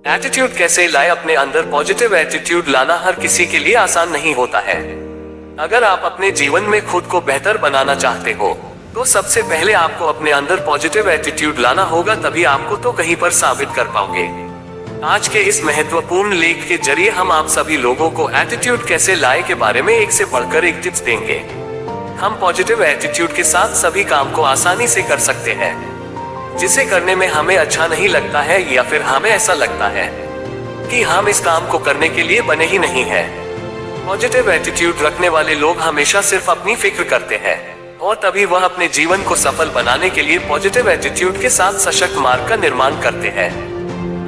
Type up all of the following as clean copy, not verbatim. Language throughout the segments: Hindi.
एटीट्यूड कैसे लाए? अपने अंदर पॉजिटिव एटीट्यूड लाना हर किसी के लिए आसान नहीं होता है। अगर आप अपने जीवन में खुद को बेहतर बनाना चाहते हो तो सबसे पहले आपको अपने अंदर पॉजिटिव एटीट्यूड लाना होगा, तभी आपको तो कहीं पर साबित कर पाओगे। आज के इस महत्वपूर्ण लेख के जरिए हम आप सभी लोगों को एटीट्यूड कैसे लाए के बारे में एक से बढ़कर एक टिप्स देंगे। हम पॉजिटिव एटीट्यूड के साथ सभी काम को आसानी से कर सकते हैं, जिसे करने में हमें अच्छा नहीं लगता है या फिर हमें ऐसा लगता है कि हम इस काम को करने के लिए बने ही नहीं हैं। पॉजिटिव एटीट्यूड रखने वाले लोग हमेशा सिर्फ अपनी फिक्र करते हैं और तभी वह अपने जीवन को सफल बनाने के लिए पॉजिटिव एटीट्यूड के साथ सशक्त मार्ग का निर्माण करते हैं।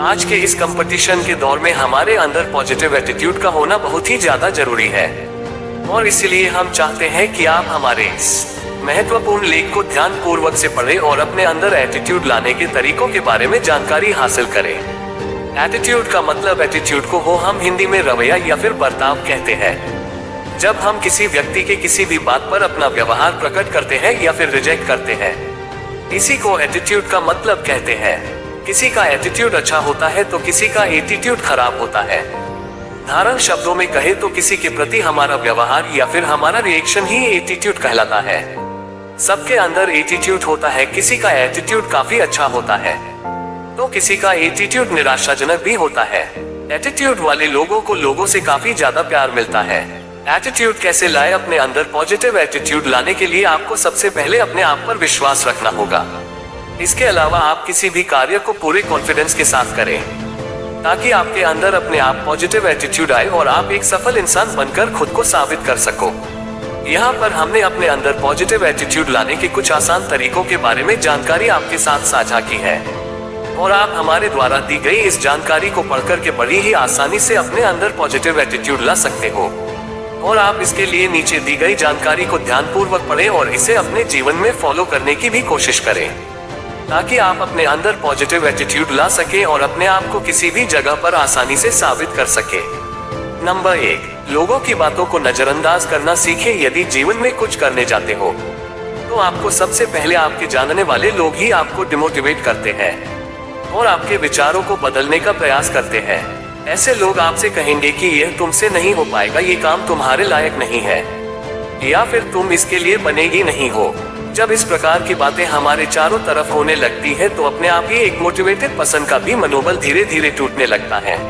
आज के इस कंपटीशन के दौर में हमारे अंदर पॉजिटिव एटीट्यूड का होना बहुत ही ज्यादा जरूरी है और इसलिए हम चाहते हैं कि आप हमारे इस महत्वपूर्ण लेख को ध्यान पूर्वक से पढ़ें और अपने अंदर एटीट्यूड लाने के तरीकों के बारे में जानकारी हासिल करें। एटीट्यूड का मतलब, एटीट्यूड को हम हिंदी में रवैया या फिर बर्ताव कहते हैं। जब हम किसी व्यक्ति के किसी भी बात पर अपना व्यवहार प्रकट करते हैं या फिर रिजेक्ट करते हैं, इसी को एटीट्यूड का मतलब कहते हैं। किसी का एटीट्यूड अच्छा होता है तो किसी का एटीट्यूड खराब होता है। साधारण शब्दों में कहे तो किसी के प्रति हमारा व्यवहार या फिर हमारा रिएक्शन ही एटीट्यूड कहलाता है। सबके अंदर एटीट्यूड होता है, किसी का एटीट्यूड काफी अच्छा होता है तो किसी का एटीट्यूड निराशाजनक भी होता है। एटीट्यूड वाले लोगों को लोगों से काफी ज्यादा प्यार मिलता है। एटीट्यूड कैसे लाए? अपने अंदर पॉजिटिव एटीट्यूड लाने के लिए आपको सबसे पहले अपने आप पर विश्वास रखना होगा। इसके अलावा आप किसी भी कार्य को पूरे कॉन्फिडेंस के साथ करें ताकि आपके अंदर अपने आप पॉजिटिव एटीट्यूड आए और आप एक सफल इंसान बनकर खुद को साबित कर सको। यहाँ पर हमने अपने अंदर पॉजिटिव एटीट्यूड लाने के कुछ आसान तरीकों के बारे में जानकारी आपके साथ साझा की है और आप हमारे द्वारा दी गई इस जानकारी को पढ़कर के बड़ी ही आसानी से अपने अंदर पॉजिटिव एटीट्यूड ला सकते हो। और आप इसके लिए नीचे दी गई जानकारी को ध्यानपूर्वक पढ़ें और इसे अपने जीवन में फॉलो करने की भी कोशिश करें ताकि आप अपने अंदर पॉजिटिव एटीट्यूड ला सके और अपने आप को किसी भी जगह पर आसानी से साबित कर सके। नंबर 1, लोगों की बातों को नजरअंदाज करना सीखें। यदि जीवन में कुछ करने जाते हो तो आपको सबसे पहले आपके जानने वाले लोग ही आपको डिमोटिवेट करते हैं और आपके विचारों को बदलने का प्रयास करते हैं। ऐसे लोग आपसे कहेंगे कि यह तुमसे नहीं हो पाएगा, ये काम तुम्हारे लायक नहीं है या फिर तुम इसके लिए बनेगी नहीं हो। जब इस प्रकार की बातें हमारे चारों तरफ होने लगती है तो अपने आप ही एक मोटिवेटेड पर्सन का भी मनोबल धीरे धीरे टूटने लगता है।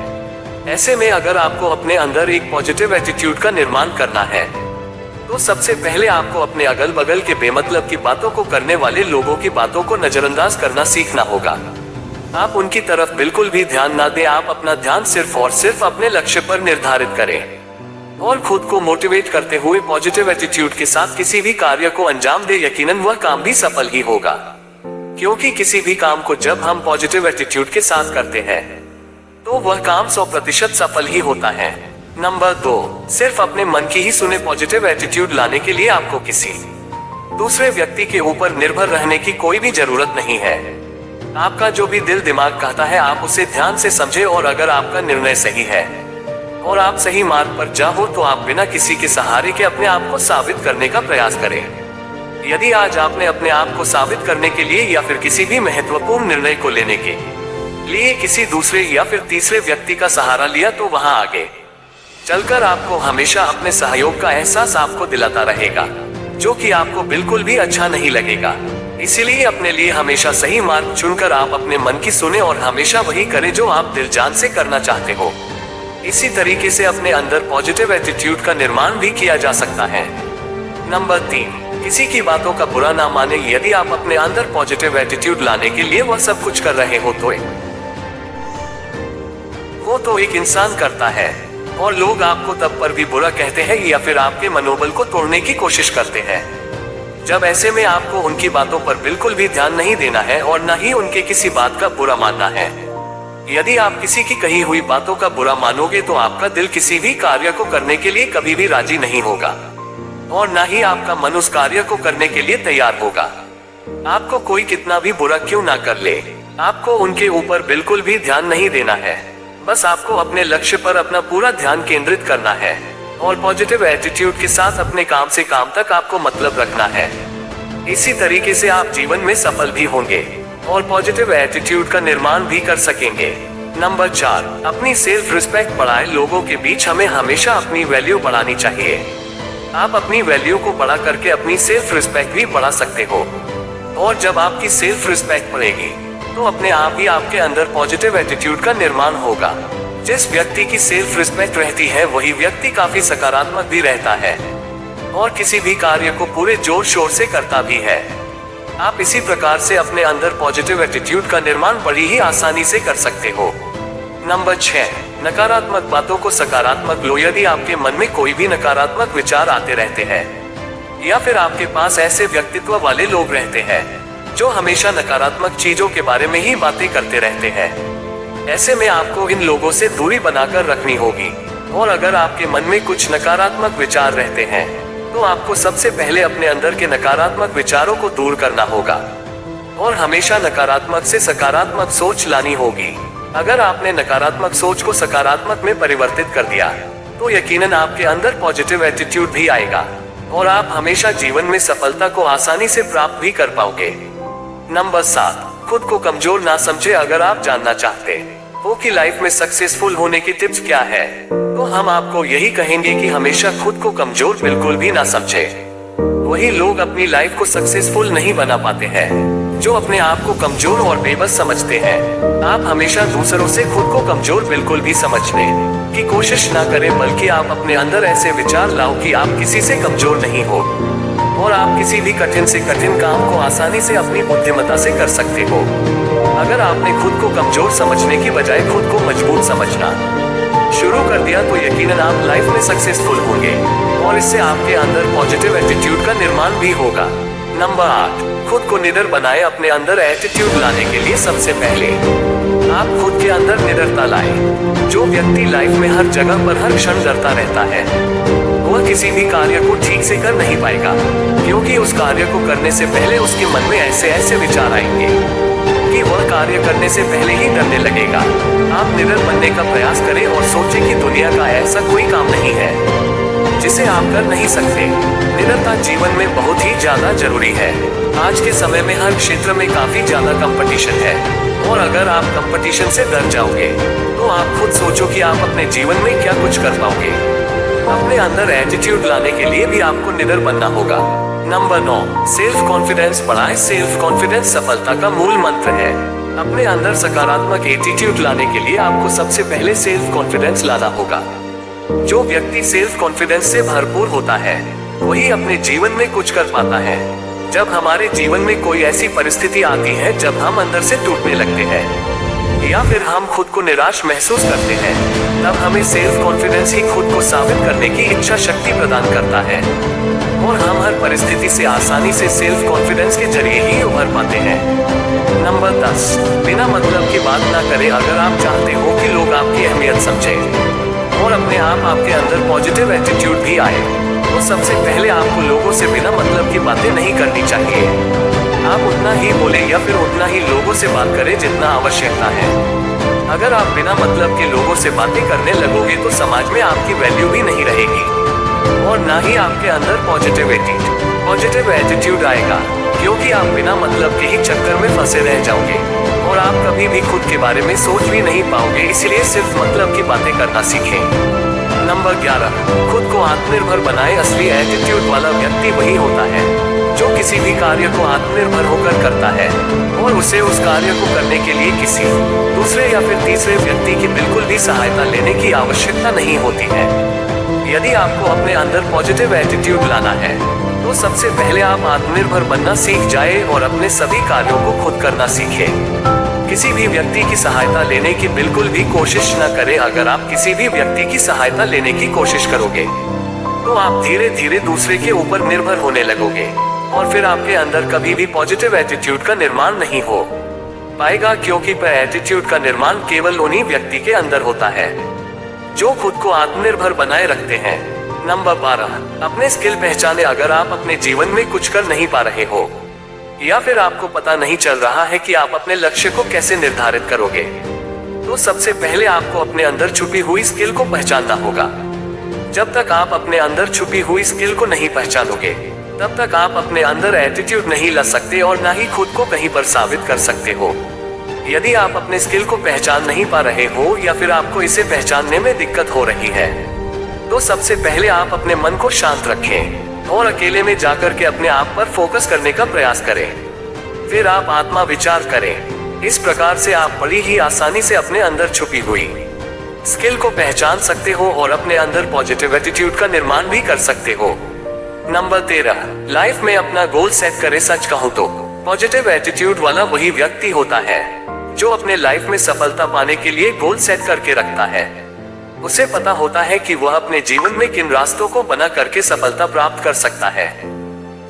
ऐसे में अगर आपको अपने अंदर एक पॉजिटिव एटीट्यूड का निर्माण करना है तो सबसे पहले आपको अपने अगल बगल के बेमतलब की बातों को करने वाले लोगों की बातों को नजरअंदाज करना सीखना होगा। आप उनकी तरफ बिल्कुल भी ध्यान ना दें, आप अपना ध्यान सिर्फ और सिर्फ अपने लक्ष्य पर निर्धारित करें और खुद को मोटिवेट करते हुए पॉजिटिव एटीट्यूड के साथ किसी भी कार्य को अंजाम दे। यकीनन वह काम भी सफल ही होगा, क्योंकि किसी भी काम को जब हम पॉजिटिव एटीट्यूड के साथ करते हैं तो वह काम 100% सफल ही होता है। नंबर 2, सिर्फ अपने मन की ही सुने। पॉजिटिव एटीट्यूड लाने के लिए आपको किसी दूसरे व्यक्ति के ऊपर निर्भर रहने की कोई भी जरूरत नहीं है। आपका जो भी दिल दिमाग कहता है आप उसे ध्यान से समझें और अगर आपका निर्णय सही है और आप सही मार्ग पर जाओ तो आप बिना किसी के सहारे के अपने आप को साबित करने का प्रयास करें। यदि आज आपने अपने आप को साबित करने के लिए या फिर किसी भी महत्वपूर्ण निर्णय को लेने के लिए किसी दूसरे या फिर तीसरे व्यक्ति का सहारा लिया तो वहां आगे चलकर आपको हमेशा अपने सहयोग का एहसास आपको दिलाता रहेगा, जो कि आपको बिल्कुल भी अच्छा नहीं लगेगा। इसीलिए अपने लिए हमेशा सही मार्ग चुनकर आप अपने मन की सुने और हमेशा वही करें जो आप दिल जान से करना चाहते हो। इसी तरीके से अपने अंदर पॉजिटिव एटीट्यूड का निर्माण भी किया जा सकता है। नंबर 3, किसी की बातों का बुरा ना माने। यदि आप अपने अंदर पॉजिटिव एटीट्यूड लाने के लिए वह सब कुछ कर रहे हो तो एक इंसान करता है और लोग आपको तब पर भी बुरा कहते हैं या फिर आपके मनोबल को तोड़ने की कोशिश करते हैं। जब ऐसे में आपको उनकी बातों पर बिल्कुल भी ध्यान नहीं देना है और न ही उनके किसी बात का बुरा मानना है। यदि आप किसी की कही हुई बातों का बुरा मानोगे तो आपका दिल किसी भी कार्य को करने के लिए कभी भी राजी नहीं होगा और न ही आपका मन उस कार्य को करने के लिए तैयार होगा। आपको कोई कितना भी बुरा क्यों ना कर ले, आपको उनके ऊपर बिल्कुल भी ध्यान नहीं देना है। बस आपको अपने लक्ष्य पर अपना पूरा ध्यान केंद्रित करना है और पॉजिटिव एटीट्यूड के साथ अपने काम से काम तक आपको मतलब रखना है। इसी तरीके से आप जीवन में सफल भी होंगे और पॉजिटिव एटीट्यूड का निर्माण भी कर सकेंगे। नंबर 4, अपनी सेल्फ रिस्पेक्ट बढ़ाए। लोगों के बीच हमें हमेशा अपनी वैल्यू बढ़ानी चाहिए। आप अपनी वैल्यू को बढ़ा करके अपनी सेल्फ रिस्पेक्ट भी बढ़ा सकते हो। और जब आपकी सेल्फ रिस्पेक्ट बढ़ेगी तो अपने आप ही आपके अंदर पॉजिटिव एटीट्यूड का निर्माण होगा। जिस व्यक्ति की सेल्फ रिस्पेक्ट रहती है वही व्यक्ति काफी सकारात्मक भी रहता है और किसी भी कार्य को पूरे जोर शोर से करता भी है। आप इसी प्रकार से अपने अंदर पॉजिटिव एटीट्यूड का निर्माण बड़ी ही आसानी से कर सकते हो। नंबर 6, नकारात्मक बातों को सकारात्मक लो। यदि आपके मन में कोई भी नकारात्मक विचार आते रहते हैं या फिर आपके पास ऐसे व्यक्तित्व वाले लोग रहते हैं जो हमेशा नकारात्मक चीजों के बारे में ही बातें करते रहते हैं, ऐसे में आपको इन लोगों से दूरी बनाकर रखनी होगी। और अगर आपके मन में कुछ नकारात्मक विचार रहते हैं तो आपको सबसे पहले अपने अंदर के नकारात्मक विचारों को दूर करना होगा और हमेशा नकारात्मक से सकारात्मक सोच लानी होगी। अगर आपने नकारात्मक सोच को सकारात्मक में परिवर्तित कर दिया तो यकीनन आपके अंदर पॉजिटिव एटीट्यूड भी आएगा और आप हमेशा जीवन में सफलता को आसानी से प्राप्त भी कर पाओगे। नंबर 7, खुद को कमजोर ना समझे। अगर आप जानना चाहते हो कि लाइफ में सक्सेसफुल होने की टिप्स क्या है तो हम आपको यही कहेंगे कि हमेशा खुद को कमजोर बिल्कुल भी ना समझे। वही लोग अपनी लाइफ को सक्सेसफुल नहीं बना पाते हैं जो अपने आप को कमजोर और बेबस समझते हैं। आप हमेशा दूसरों से खुद को कमजोर बिल्कुल भी समझने की कोशिश ना करें, बल्कि आप अपने अंदर ऐसे विचार लाओ कि आप किसी से कमजोर नहीं हो और आप किसी भी कठिन से कठिन काम को आसानी से अपनी बुद्धिमत्ता से कर सकते हो। अगर आपने खुद को कमजोर समझने की बजाय खुद को मजबूत समझना शुरू कर दिया तो यकीनन आप लाइफ में सक्सेसफुल होंगे और इससे आपके अंदर पॉजिटिव एटीट्यूड का निर्माण भी होगा। नंबर 8, खुद को निडर बनाए। अपने अंदर एटीट्यूड लाने के लिए सबसे पहले आप खुद के अंदर निडरता लाए। जो व्यक्ति लाइफ में हर जगह पर हर क्षण डरता रहता है वह किसी भी कार्य को ठीक से कर नहीं पाएगा, क्योंकि उस कार्य को करने से पहले उसके मन में ऐसे ऐसे विचार आएंगे कि वह कार्य करने से पहले ही डरने लगेगा। आप निडर बनने का प्रयास करें और सोचें कि दुनिया का ऐसा कोई काम नहीं है जिसे आप कर नहीं सकते। निडरता जीवन में बहुत ही ज्यादा जरूरी है। आज के समय में हर क्षेत्र में काफी ज्यादा कंपटीशन है और अगर आप कंपटीशन से डर जाओगे तो आप खुद सोचो कि आप अपने जीवन में क्या कुछ कर पाओगे। अपने अंदर एटीट्यूड लाने के लिए भी आपको निडर बनना होगा। नंबर 9, सेल्फ कॉन्फिडेंस बढ़ाएं। सेल्फ कॉन्फिडेंस सफलता का मूल मंत्र है। अपने अंदर सकारात्मक एटीट्यूड लाने के लिए आपको सबसे पहले सेल्फ कॉन्फिडेंस लाना होगा। जो व्यक्ति सेल्फ कॉन्फिडेंस से भरपूर होता है वही अपने जीवन में कुछ कर पाता है। जब हमारे जीवन में कोई ऐसी परिस्थिति आती है जब हम अंदर से टूटने लगते हैं या फिर हम खुद को निराश महसूस करते हैं, तब हमें सेल्फ कॉन्फिडेंस ही खुद को साबित करने की इच्छा शक्ति प्रदान करता है और हम हर परिस्थिति से आसानी से सेल्फ कॉन्फिडेंस के जरिए ही उभर पाते हैं। नंबर 10, बिना मतलब की बात ना करें। अगर आप चाहते हो कि लोग आपकी अहमियत समझें और अपने आप आपके अंदर पॉजिटिव एटीट्यूड भी आए तो सबसे पहले आपको लोगों से बिना मतलब की बातें नहीं करनी चाहिए। आप उतना ही बोले या फिर उतना ही लोगों से बात करें जितना आवश्यकता है। अगर आप बिना मतलब के लोगों से बातें करने लगोगे तो समाज में आपकी वैल्यू भी नहीं रहेगी और ना ही आपके अंदर पॉजिटिव एटीट्यूड आएगा, क्योंकि आप बिना मतलब के ही चक्कर में फंसे रह जाओगे और आप कभी भी खुद के बारे में सोच भी नहीं पाओगे। इसलिए सिर्फ मतलब की बातें करना सीखें। नंबर 11, खुद को आत्मनिर्भर बनाए। असली एटीट्यूड वाला व्यक्ति वही होता है जो किसी भी कार्य को आत्मनिर्भर होकर करता है और उसे उस कार्य को करने के लिए किसी दूसरे या फिर तीसरे व्यक्ति की बिल्कुल भी सहायता लेने की आवश्यकता नहीं होती है। यदि आपको अपने अंदर पॉजिटिव एटीट्यूड लाना है तो सबसे पहले आप आत्मनिर्भर बनना सीख जाए और अपने सभी कार्यों को खुद करना सीखें। किसी भी व्यक्ति की सहायता लेने की बिल्कुल भी कोशिश न करें। अगर आप किसी भी व्यक्ति की सहायता लेने की कोशिश करोगे तो आप धीरे धीरे दूसरे के ऊपर निर्भर होने लगोगे और फिर आपके अंदर कभी भी पॉजिटिव एटीट्यूड का निर्माण नहीं हो पाएगा, क्योंकि एटीट्यूड का निर्माण केवल उन्हीं व्यक्ति के अंदर होता है जो खुद को आत्मनिर्भर बनाए रखते हैं। नंबर 12, अपने स्किल पहचाने। अगर आप अपने जीवन में कुछ कर नहीं पा रहे हो या फिर आपको पता नहीं चल रहा है कि आप अपने लक्ष्य को कैसे निर्धारित करोगे, तो सबसे पहले आपको अपने अंदर छुपी हुई स्किल को पहचानना होगा। जब तक आप अपने अंदर छुपी हुई स्किल को नहीं पहचानोगे तब तक आप अपने अंदर एटीट्यूड नहीं ला सकते और ना ही खुद को कहीं पर साबित कर सकते हो। यदि आप अपने स्किल को पहचान नहीं पा रहे हो या फिर आपको इसे पहचानने में दिक्कत हो रही है, तो सबसे पहले आप अपने मन को शांत रखें और अकेले में जाकर के अपने आप पर फोकस करने का प्रयास करें। फिर आप आत्मा विचार करें। इस प्रकार से आप बड़ी ही आसानी से अपने अंदर छुपी हुई स्किल को पहचान सकते हो और अपने अंदर पॉजिटिव एटीट्यूड का निर्माण भी कर सकते हो। नंबर 13, लाइफ में अपना गोल सेट करें। सच कहूं तो पॉजिटिव एटीट्यूड वाला वही व्यक्ति होता है जो अपने लाइफ में सफलता पाने के लिए गोल सेट करके रखता है। उसे पता होता है कि वह अपने जीवन में किन रास्तों को बना करके सफलता प्राप्त कर सकता है।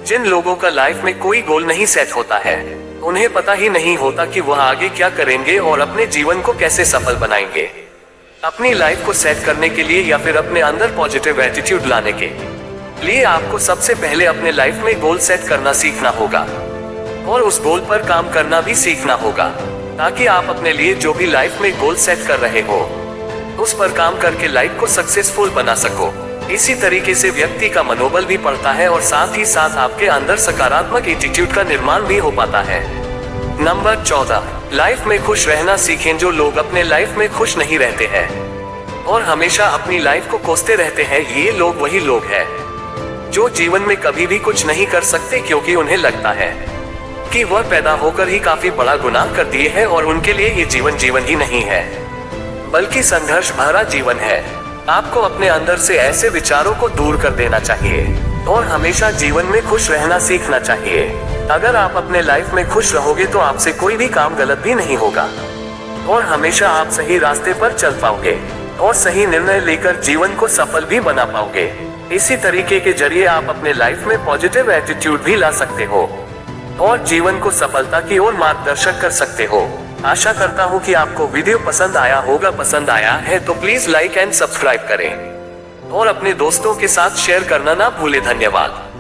जिन लोगों का लाइफ में कोई गोल नहीं सेट होता है, उन्हें पता ही नहीं होता कि वह आगे क्या करेंगे और अपने जीवन को कैसे सफल बनाएंगे। अपनी लाइफ को सेट करने के लिए या फिर अपने अंदर पॉजिटिव एटीट्यूड लाने के लिए आपको सबसे पहले अपने लाइफ में गोल सेट करना सीखना होगा और उस गोल पर काम करना भी सीखना होगा, ताकि आप अपने लिए जो भी लाइफ में गोल सेट कर रहे हो उस पर काम करके लाइफ को सक्सेसफुल बना सको। इसी तरीके से व्यक्ति का मनोबल भी बढ़ता है और साथ ही साथ आपके अंदर सकारात्मक एटीट्यूड का निर्माण भी हो पाता है। नंबर 14, लाइफ में खुश रहना सीखें। जो लोग अपने लाइफ में खुश नहीं रहते हैं और हमेशा अपनी लाइफ को कोसते रहते हैं, ये लोग वही लोग हैं जो जीवन में कभी भी कुछ नहीं कर सकते, क्योंकि उन्हें लगता है कि वह पैदा होकर ही काफी बड़ा गुनाह कर दिए हैं और उनके लिए ये जीवन जीवन ही नहीं है बल्कि संघर्ष भरा जीवन है। आपको अपने अंदर से ऐसे विचारों को दूर कर देना चाहिए और हमेशा जीवन में खुश रहना सीखना चाहिए। अगर आप अपने लाइफ में खुश रहोगे तो आपसे कोई भी काम गलत भी नहीं होगा और हमेशा आप सही रास्ते पर चल पाओगे और सही निर्णय लेकर जीवन को सफल भी बना पाओगे। इसी तरीके के जरिए आप अपने लाइफ में पॉजिटिव एटीट्यूड भी ला सकते हो और जीवन को सफलता की ओर मार्गदर्शक कर सकते हो। आशा करता हूँ कि आपको वीडियो पसंद आया होगा। पसंद आया है तो प्लीज लाइक एंड सब्सक्राइब करें और अपने दोस्तों के साथ शेयर करना ना भूलें। धन्यवाद।